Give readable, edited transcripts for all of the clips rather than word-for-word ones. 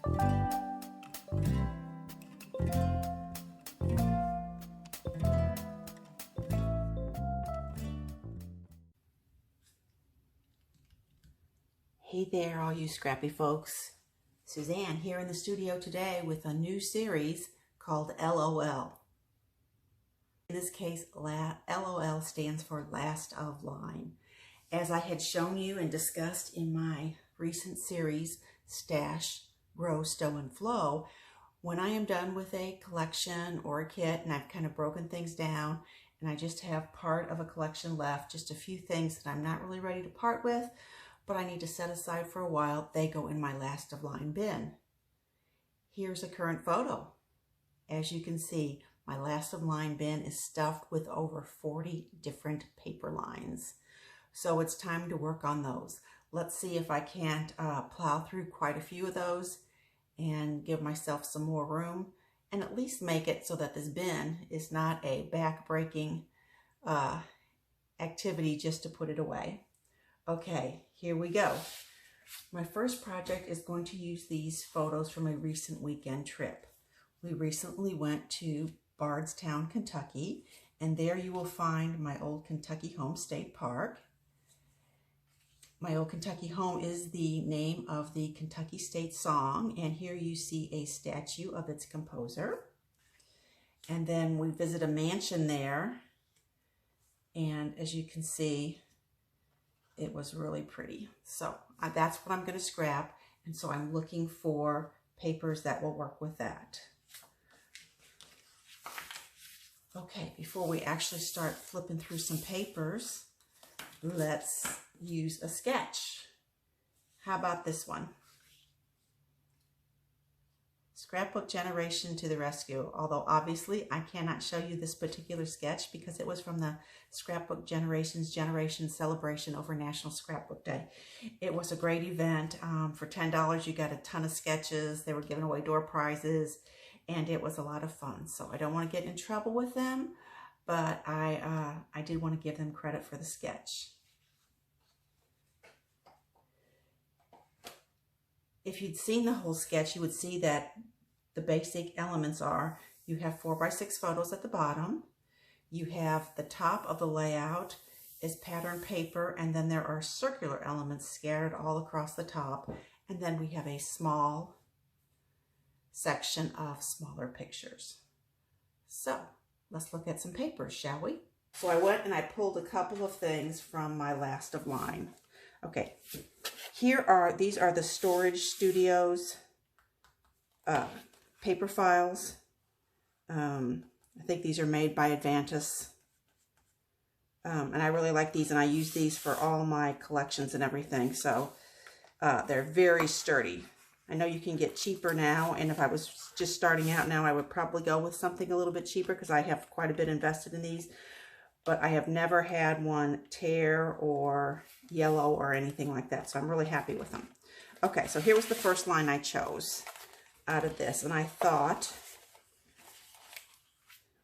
Hey there, all you scrappy folks. Suzanne here in the studio today with a new series called LOL. In this case, LOL stands for last of line. As I had shown you and discussed in my recent series, Stash, Grow, Stow, and Flow, when I am done with a collection or a kit and I've kind of broken things down and I just have part of a collection left, just a few things that I'm not really ready to part with, but I need to set aside for a while, they go in my last of line bin. Here's a current photo. As you can see, my last of line bin is stuffed with over 40 different paper lines. So it's time to work on those. Let's see if I can't plow through quite a few of those and give myself some more room and at least make it so that this bin is not a back-breaking activity just to put it away. Okay, here we go. My first project is going to use these photos from a recent weekend trip. We recently went to Bardstown, Kentucky, and there you will find my old Kentucky home, State Park. My old Kentucky home is the name of the Kentucky State song, and here you see a statue of its composer. And then we visit a mansion there, and as you can see, it was really pretty. So that's what I'm going to scrap. And so I'm looking for papers that will work with that. Okay, before we actually start flipping through some papers, let's use a sketch. How about this one? Scrapbook generation to the rescue. Although obviously I cannot show you this particular sketch because it was from the Scrapbook Generation celebration over National Scrapbook Day. It was a great event. For $10 you got a ton of sketches. They were giving away door prizes and it was a lot of fun. So I don't want to get in trouble with them, but I did want to give them credit for the sketch. If you'd seen the whole sketch, you would see that the basic elements are, you have 4x6 photos at the bottom, you have the top of the layout is pattern paper, and then there are circular elements scattered all across the top, and then we have a small section of smaller pictures. So let's look at some papers, shall we? So I went and I pulled a couple of things from my last of line. Okay, these are the Storage Studios paper files. I think these are made by Advantis. And I really like these, and I use these for all my collections and everything. So they're very sturdy. I know you can get cheaper now, and if I was just starting out now, I would probably go with something a little bit cheaper because I have quite a bit invested in these. But I have never had one tear or yellow or anything like that, so I'm really happy with them. Okay, so here was the first line I chose out of this, and I thought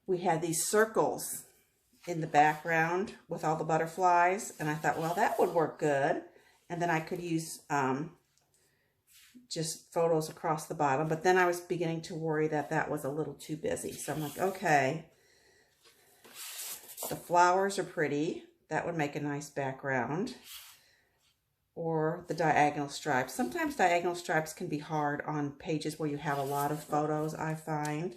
we had these circles in the background with all the butterflies, and I thought, well, that would work good. And then I could use just photos across the bottom, but then I was beginning to worry that that was a little too busy. So I'm like, okay, the flowers are pretty. That would make a nice background. Or the diagonal stripes. Sometimes diagonal stripes can be hard on pages where you have a lot of photos, I find.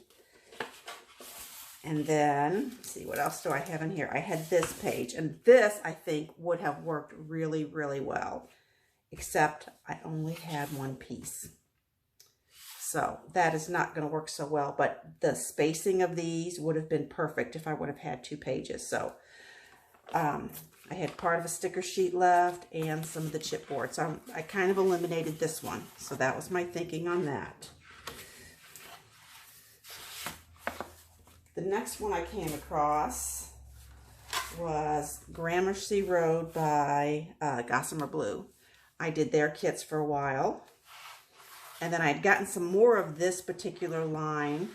And then, let's see, what else do I have in here? I had this page, and this, I think, would have worked really, really well, except I only had one piece. So that is not going to work so well, but the spacing of these would have been perfect if I would have had 2 pages. So I had part of a sticker sheet left and some of the chipboard. So I kind of eliminated this one. So that was my thinking on that. The next one I came across was Gramercy Road by Gossamer Blue. I did their kits for a while. And then I had gotten some more of this particular line,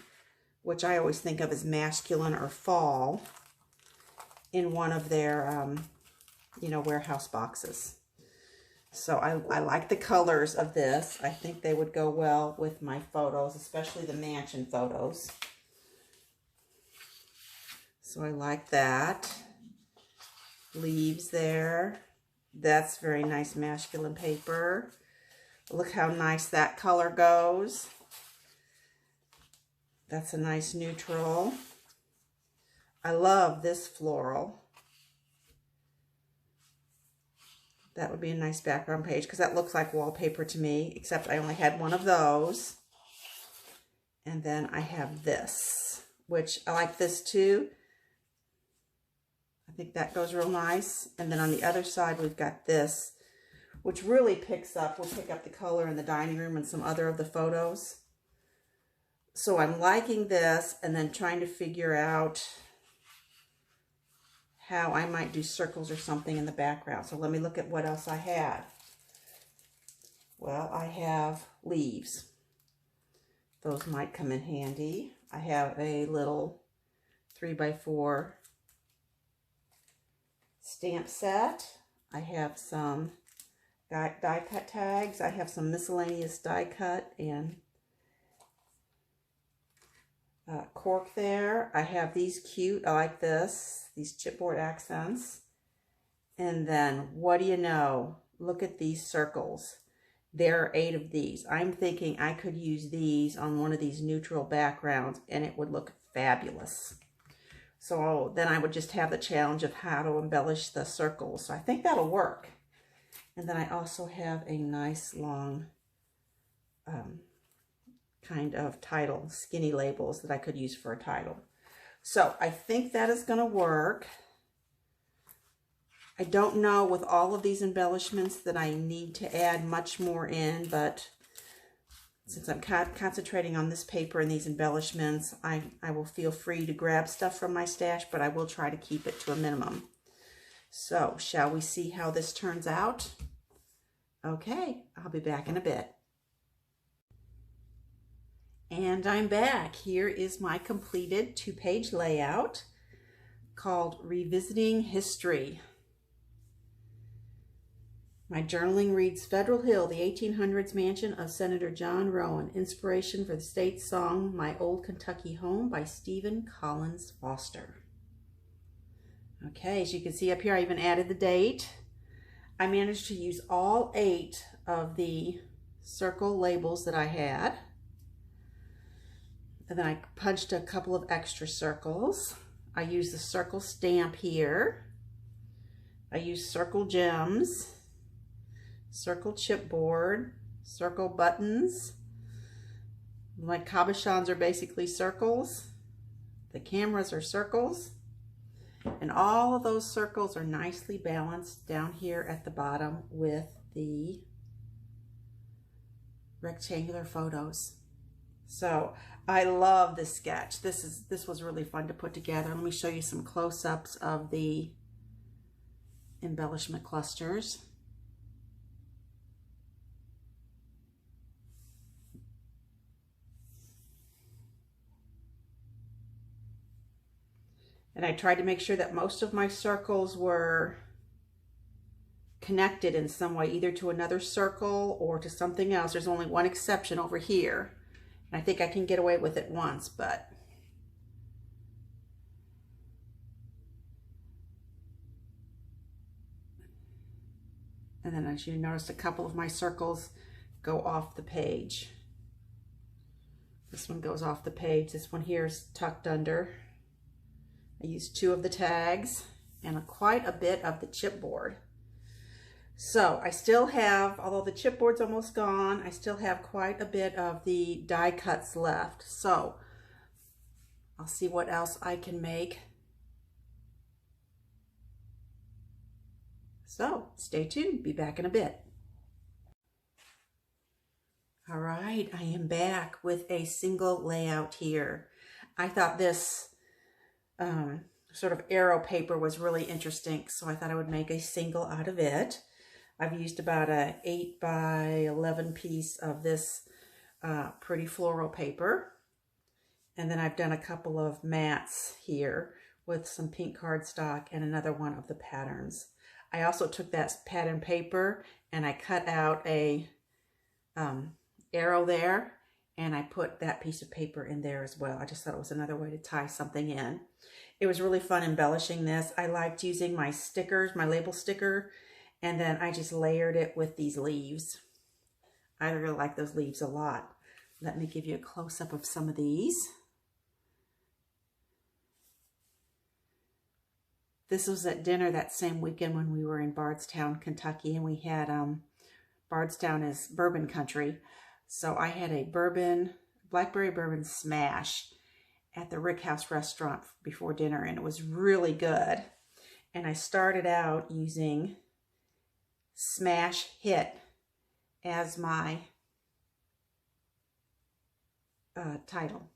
which I always think of as masculine or fall, in one of their, warehouse boxes. So I like the colors of this. I think they would go well with my photos, especially the mansion photos. So I like that. Leaves there. That's very nice masculine paper. Look how nice that color goes. That's a nice neutral. I love this floral. That would be a nice background page because that looks like wallpaper to me, except I only had one of those. And then I have this, which I like this too. I think that goes real nice. And then on the other side, we've got this, which really will pick up the color in the dining room and some other of the photos. So I'm liking this and then trying to figure out how I might do circles or something in the background. So let me look at what else I had. Well, I have leaves. Those might come in handy. I have a little 3x4 stamp set. I have some die cut tags. I have some miscellaneous die cut and cork there. I have these cute, I like this, these chipboard accents. And then, what do you know? Look at these circles. There are 8 of these. I'm thinking I could use these on one of these neutral backgrounds and it would look fabulous. So then I would just have the challenge of how to embellish the circles. So I think that'll work. And then I also have a nice long kind of title, skinny labels that I could use for a title. So I think that is going to work. I don't know with all of these embellishments that I need to add much more in, but since I'm concentrating on this paper and these embellishments, I will feel free to grab stuff from my stash, but I will try to keep it to a minimum. So shall we see how this turns out? Okay, I'll be back in a bit. And I'm back. Here is my completed 2-page layout called Revisiting History. My journaling reads, Federal Hill, the 1800s mansion of Senator John Rowan, inspiration for the state song My Old Kentucky Home by Stephen Collins Foster. Okay, as you can see up here, I even added the date. I managed to use all 8 of the circle labels that I had. And then I punched a couple of extra circles. I used the circle stamp here. I used circle gems, circle chipboard, circle buttons. My cabochons are basically circles. The cameras are circles. And all of those circles are nicely balanced down here at the bottom with the rectangular photos. So I love this sketch. This was really fun to put together. Let me show you some close-ups of the embellishment clusters. And I tried to make sure that most of my circles were connected in some way, either to another circle or to something else. There's only one exception over here. I think I can get away with it once, but and then as you notice, a couple of my circles go off the page. This one goes off the page. This one here is tucked under. I used 2 of the tags and quite a bit of the chipboard. So I still have, although the chipboard's almost gone, I still have quite a bit of the die cuts left. So I'll see what else I can make. So stay tuned, be back in a bit. All right, I am back with a single layout here. I thought this sort of arrow paper was really interesting, so I thought I would make a single out of it. I've used about a 8x11 piece of this pretty floral paper. And then I've done a couple of mats here with some pink cardstock and another one of the patterns. I also took that pattern paper and I cut out a arrow there, and I put that piece of paper in there as well. I just thought it was another way to tie something in. It was really fun embellishing this. I liked using my stickers, my label sticker, and then I just layered it with these leaves. I really like those leaves a lot. Let me give you a close-up of some of these. This was at dinner that same weekend when we were in Bardstown, Kentucky, and we had, Bardstown is bourbon country. So I had a blackberry bourbon smash at the Rick House restaurant before dinner, and it was really good. And I started out using Smash Hit as my title.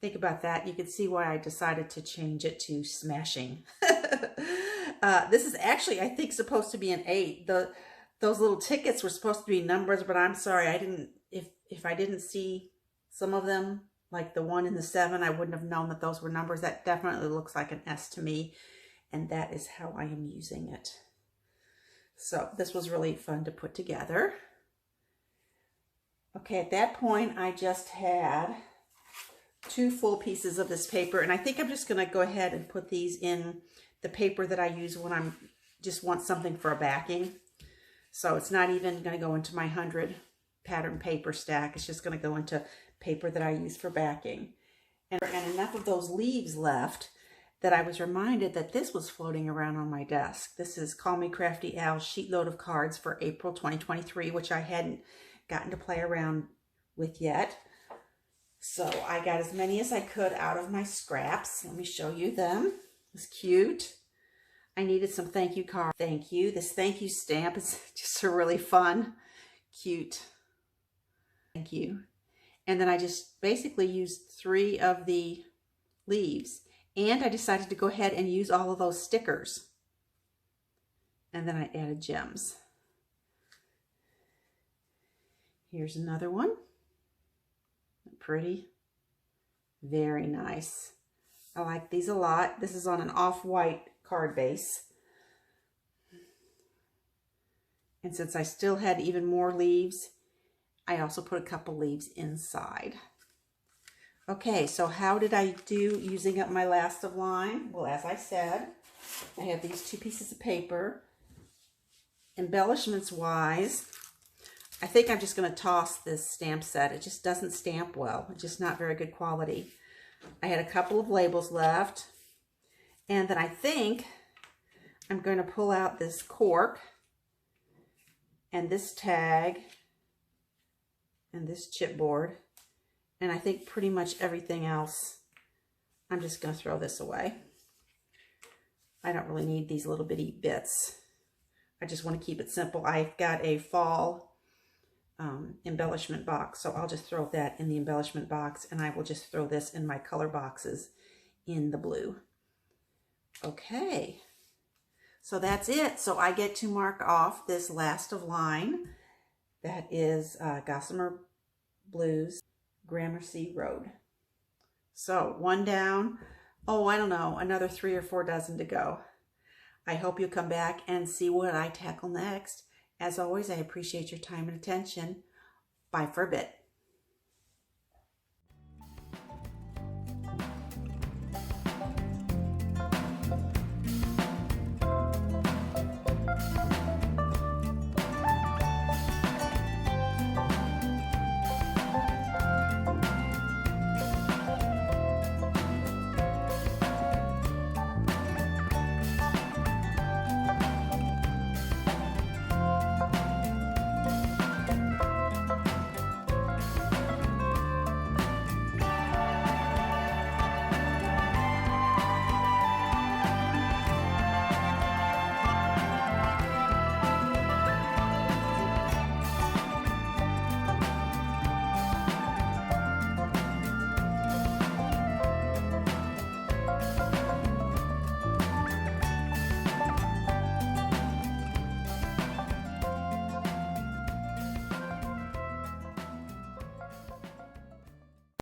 Think about that. You can see why I decided to change it to Smashing. This is actually, I think, supposed to be an 8. Those little tickets were supposed to be numbers, but I'm sorry, I didn't. If I didn't see some of them, like the 1 and the 7, I wouldn't have known that those were numbers. That definitely looks like an S to me, and that is how I am using it. So this was really fun to put together. Okay, at that point, I just had 2 full pieces of this paper, and I think I'm just going to go ahead and put these in the paper that I use when I'm just want something for a backing. So it's not even going to go into my 100 pattern paper stack. It's just going to go into paper that I use for backing. And enough of those leaves left that I was reminded that this was floating around on my desk. This is Call Me Crafty Al's sheet load of cards for April 2023, which I hadn't gotten to play around with yet. So I got as many as I could out of my scraps. Let me show you them. It's cute. I needed some thank you cards. Thank you. This thank you stamp is just a really fun, cute thank you. And then I just basically used 3 of the leaves. And I decided to go ahead and use all of those stickers. And then I added gems. Here's another one. Pretty. Very nice. I like these a lot. This is on an off-white card base. And since I still had even more leaves, I also put a couple leaves inside. Okay, so how did I do using up my last of line? Well, as I said, I have these 2 pieces of paper. Embellishments wise, I think I'm just going to toss this stamp set. It just doesn't stamp well. It's just not very good quality. I had a couple of labels left. And then I think I'm going to pull out this cork and this tag and this chipboard. And I think pretty much everything else, I'm just going to throw this away. I don't really need these little bitty bits. I just want to keep it simple. I've got a fall embellishment box, so I'll just throw that in the embellishment box, and I will just throw this in my color boxes in the blue. Okay, so that's it. So I get to mark off this last of line. That is Gossamer Blues, Gramercy Road. So 1 down. Oh, I don't know, another 3 or 4 dozen to go. I hope you'll come back and see what I tackle next. As always, I appreciate your time and attention. Bye for a bit.